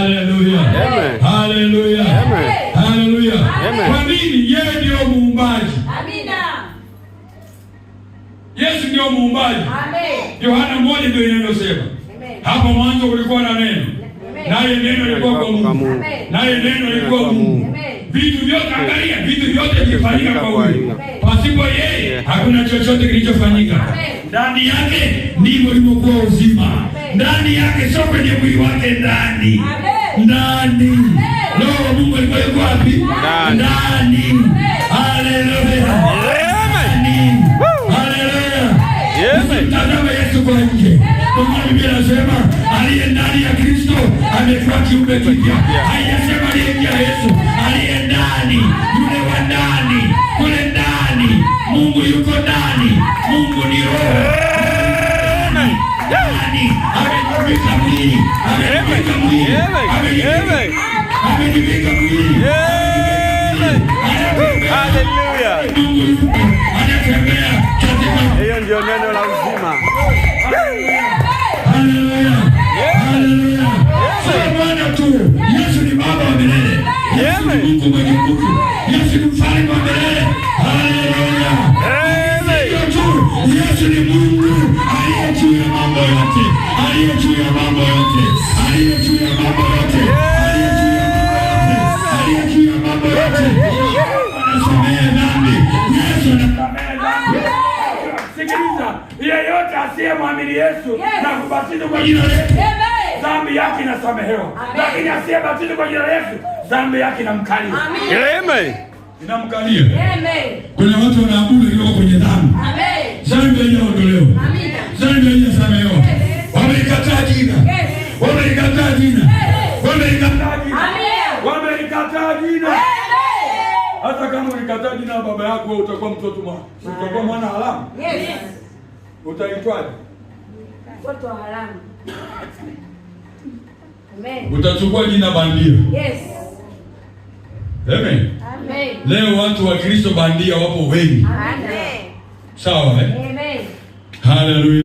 Haleluya. Haleluya. Haleluya. Kwa nini? Yeye ndio muumbaji. Amina. Yesu ndio muumbaji. Amen. Yohana 1 ndio inasema. Hapo mwanzo kulikuwa na neno. Naye neno lilikuwa kwa Mungu. Naye neno lilikuwa Mungu. Vitu vyote, angalia, vitu vyote vilifanyika kwa huyu. Pasipo yeye hakuna chochote kilichofanyika. Ndani yake ndimo ulimokuwa uzima. Ndani yake, sio kwenye mwili wake, ndani. Ndani. Roho wa Mungu alikuwa yuko wapi? Ndani. Haleluya. Amen. Haleluya. Mtazame Yesu kwa nje. Kwa maana Biblia inasema aliye ndani ya Kristo amekuwa kiumbe kipya. Haijasema aliyeingia Yesu, aliye ndani, yule wa ndani, kule ndani. Mungu yuko ndani. Mungu ni roho. Ndani. Amejivika mwili. Amejivika mwili. Amejivika mwili. Haleluya. Mungu yuko anatembea katika. Hiyo ndio neno la uzima. Haleluya. Haleluya. Sio Bwana tu. Yesu ni Baba wa milele. Yesu ni Mungu mwenye nguvu. Yesu ni mfalme wa milele. Haleluya. Sio tu. Yesu ni Mungu aliye juu ya mambo yote. Aliye juu ya mambo yote. Aliye juu ya mambo yote. Aliye juu ya mambo yote. Aliye juu ya mambo yote. Anasamehe dhambi. Yesu anasamehe dhambi. Sikiliza, yeyote asiyemwamini Yesu na kubatizwa kwa jina la Yesu, dhambi yake inasamehewa. Lakini asiyebatizwa kwa jina la Yesu, dhambi yake inamkalia. Amen. Inamkalia. Amen. Kuna watu wanaabudu ilikuwa kwenye dhambi. Amen. Dhambi haijaondolewa. Amen. Dhambi haijasamehewa. Wamelikataa jina. Wamelikataa jina. Wamelikataa jina. Amen. Wamelikataa jina. Hata kama ulikataa jina la baba yako, wewe utakuwa mtoto mwana. Utakuwa mwana haramu. Yes. Utaitwaje? Mtoto haramu. Amen. Utachukua jina bandia. Yes. Amen. Amen. Leo watu wa Kristo bandia wapo wengi. Amen. Sawa, eh? Amen. Hallelujah.